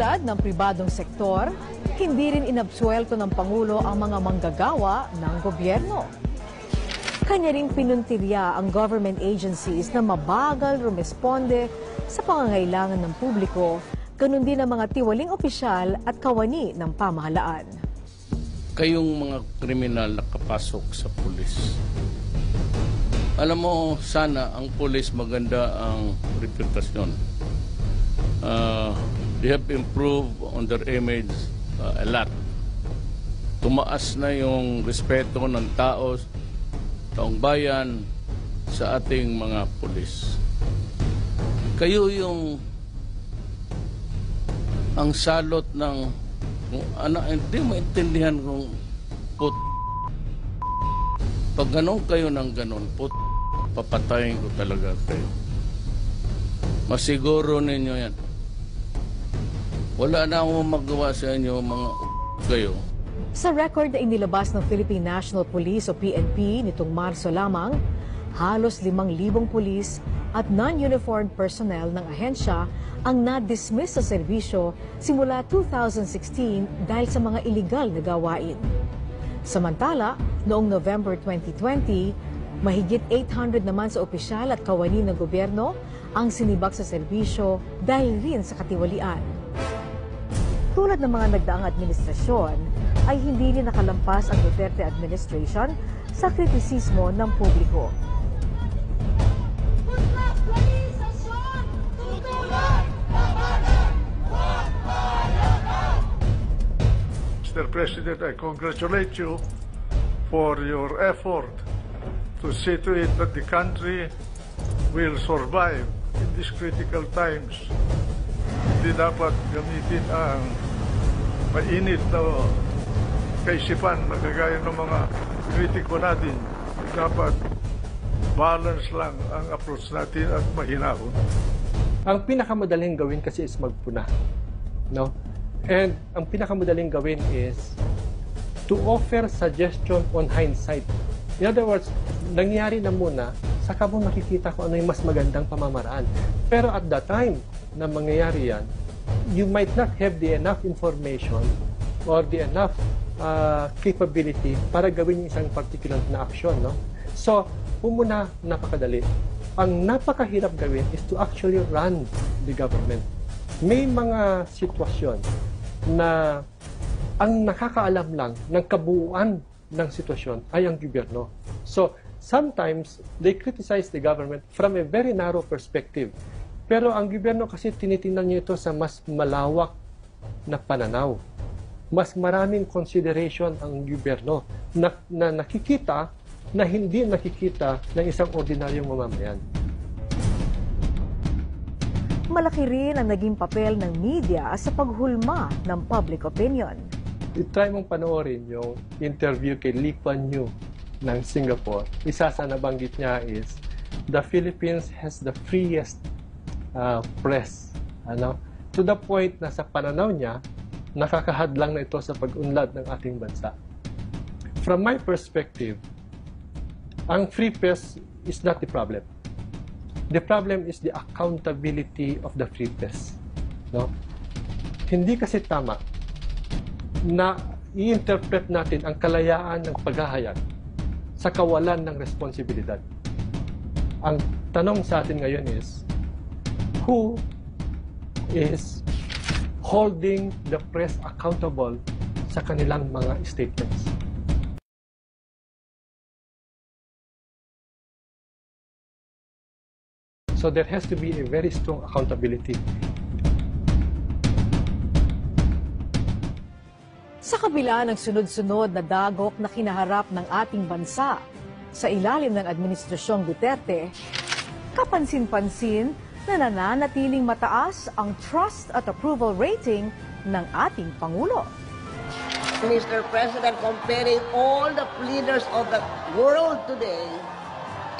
Tulad ng pribadong sektor, hindi rin inabsuelto ng Pangulo ang mga manggagawa ng gobyerno. Kanya ring pinuntirya ang government agencies na mabagal rumesponde sa pangangailangan ng publiko, ganun din ang mga tiwaling opisyal at kawani ng pamahalaan. Kayong mga kriminal nakapasok sa pulis. Alam mo, sana ang pulis maganda ang reputasyon. They have improved on their image a lot. Tumaas na yung respeto ng taong bayan sa ating mga pulis. Kayo yung ang salot ng hindi maintindihan kung pag ganun kayo ng ganun, papatayin ko talaga kayo. Masiguro ninyo yan. Wala na akong magawa sa inyo, mga kayo. Sa record na inilabas ng Philippine National Police o PNP nitong Marso lamang, halos 5,000 pulis at non-uniformed personnel ng ahensya ang na-dismiss sa serbisyo simula 2016 dahil sa mga iligal na gawain. Samantala, noong November 2020, mahigit 800 naman sa opisyal at kawani ng gobyerno ang sinibak sa serbisyo dahil rin sa katiwalian. Tulad ng mga nagdaang administrasyon, ay hindi rin nakalampas ang Duterte administration sa kritisismo ng publiko. Mr. President, I congratulate you for your effort to see to it that the country will survive in these critical times. Hindi dapat gamitin ang mainit na kaisipan na kagaya ng mga kritiko natin. Dapat balance lang ang approach natin at mahinahon. Ang pinakamadaling gawin kasi is magpuna. No? And ang pinakamadaling gawin is to offer suggestion on hindsight. In other words, nangyari na muna, saka mo makikita kung ano yung mas magandang pamamaraan. Pero at the time na mangyayari yan, you might not have the enough information or the enough capability para gawin yung isang particular na action. No? So, muna napakadali. Ang napakahirap gawin is to actually run the government. May mga sitwasyon na ang nakakaalam lang ng kabuuan ng sitwasyon ay ang gobyerno. So, sometimes they criticize the government from a very narrow perspective. Pero ang gobyerno kasi tinitingnan niyo ito sa mas malawak na pananaw. Mas maraming consideration ang gobyerno na nakikita na hindi nakikita ng isang ordinaryong mamamayan. Malaki rin ang naging papel ng media sa paghulma ng public opinion. I-try mong panoorin yung interview kay Lee Kuan Yew ng Singapore. Isa sa nabanggit niya is, the Philippines has the freest press. To the point na sa pananaw niya, nakakahadlang na ito sa pag-unlad ng ating bansa. From my perspective, ang free press is not the problem. The problem is the accountability of the free press. No? Hindi kasi tama na i-interpret natin ang kalayaan ng paghahayag sa kawalan ng responsibilidad. Ang tanong sa atin ngayon is, who is holding the press accountable sa kanilang mga statements? So there has to be a very strong accountability. Sa kabila ng sunod-sunod na dagok na kinaharap ng ating bansa sa ilalim ng Administrasyong Duterte, kapansin-pansin na nananatiling mataas ang trust at approval rating ng ating Pangulo. Mr. President, comparing all the leaders of the world today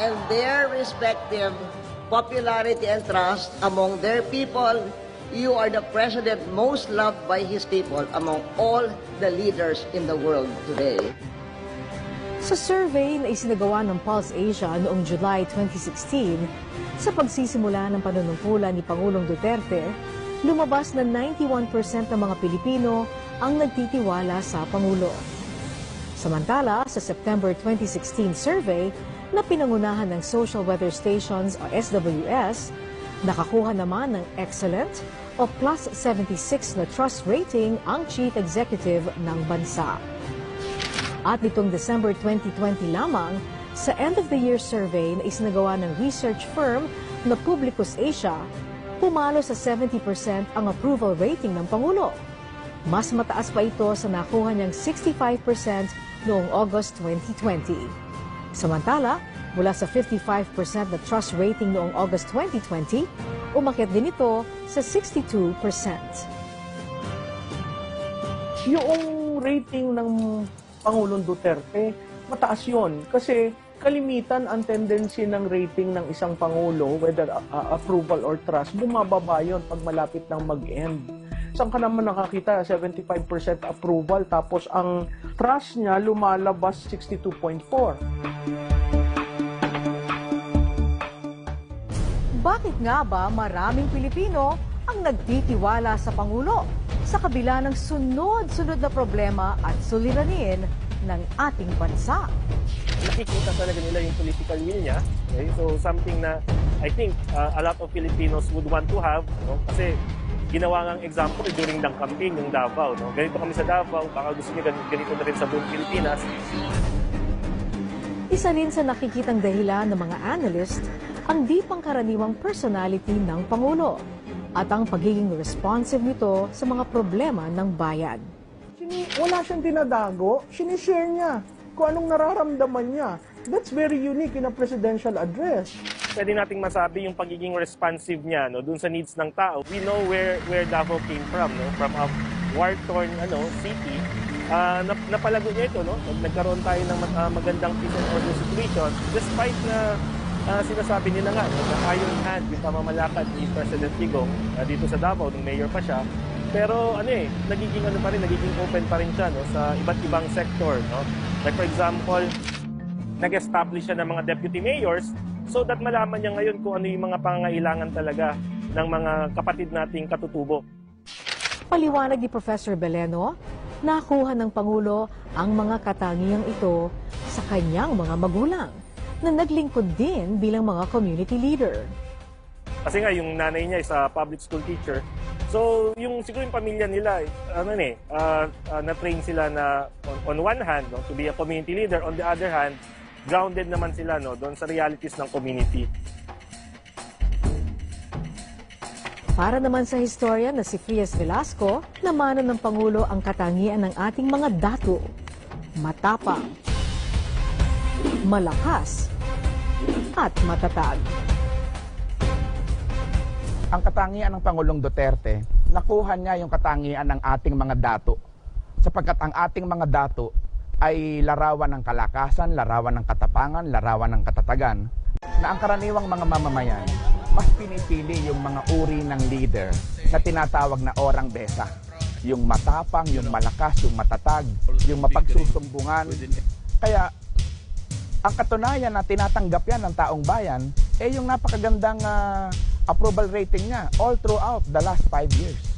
and their respective popularity and trust among their people, you are the president most loved by his people among all the leaders in the world today. Sa survey na isinagawa ng Pulse Asia noong July 2016, sa pagsisimula ng panunungkulan ni Pangulong Duterte, lumabas na 91% ng mga Pilipino ang nagtitiwala sa Pangulo. Samantala, sa September 2016 survey na pinangunahan ng Social Weather Stations o SWS, nakakuha naman ng excellent o plus 76 na trust rating ang Chief Executive ng bansa. At nitong December 2020 lamang, sa end-of-the-year survey na isinagawa ng research firm na Publicus Asia, pumalo sa 70% ang approval rating ng Pangulo. Mas mataas pa ito sa nakuha niyang 65% noong August 2020. Samantala, mula sa 55% na trust rating noong August 2020, umakyat din ito sa 62%. Yung rating ng Pangulong Duterte, mataas yun. Kasi kalimitan ang tendency ng rating ng isang Pangulo, whether approval or trust, bumababa yun pag malapit ng mag-end. Saan ka naman nakakita? 75% approval, tapos ang trust niya lumalabas 62.4. Bakit nga ba maraming Pilipino ang nagtitiwala sa Pangulo sa kabila ng sunod-sunod na problema at suliranin ng ating bansa? Nakikita talaga nila yung political will niya. Okay? So something na I think a lot of Filipinos would want to have, no? Kasi ginawa ngang example during ng campaign yung Davao. No? Ganito kami sa Davao, baka gusto niyo ganito na rin sa buong Pilipinas. Isa rin sa nakikitang dahilan ng mga analyst ang di pangkaraniwang personality ng Pangulo at ang pagiging responsive nito sa mga problema ng bayan. Wala siyang dinadago, sinishare niya kung anong nararamdaman niya. That's very unique in a presidential address. Pwede nating masabi yung pagiging responsive niya, no, dun sa needs ng tao. We know where Davao came from, no, from a war-torn city. Napalago niya ito, no? Nagkaroon tayo ng magandang peace and order situation despite na sinasabi nila nga, no, na iron hand yung pamamalakad ni President Digong dito sa Davao nung mayor pa siya. Pero nagiging nagiging open pa rin siya, no, sa iba't ibang sector, no. Like for example, nag-establish siya ng mga deputy mayors so that malaman niya ngayon kung ano yung mga pangangailangan talaga ng mga kapatid nating katutubo. Paliwanag ni Professor Beleno, nakuha ng Pangulo ang mga katangiang ito sa kanyang mga magulang na naglingkod din bilang mga community leader. Kasi nga yung nanay niya is a public school teacher. So yung siguro yung pamilya nila na-train sila na on one hand, no, to be a community leader, on the other hand grounded naman sila, no, doon sa realities ng community. Para naman sa historian na si Frias Velasco, namanan ng Pangulo ang katangian ng ating mga dato. Matapang, malakas, at matatag. Ang katangian ng Pangulong Duterte, nakuha niya yung katangian ng ating mga dato. Sapagkat ang ating mga dato ay larawan ng kalakasan, larawan ng katapangan, larawan ng katatagan, na ang karaniwang mga mamamayan mas pinipili yung mga uri ng leader na tinatawag na orang besa. Yung matapang, yung malakas, yung matatag, yung mapagsusumbungan. Kaya ang katunayan na tinatanggap yan ng taong bayan, yung napakagandang approval rating niya all throughout the last 5 years.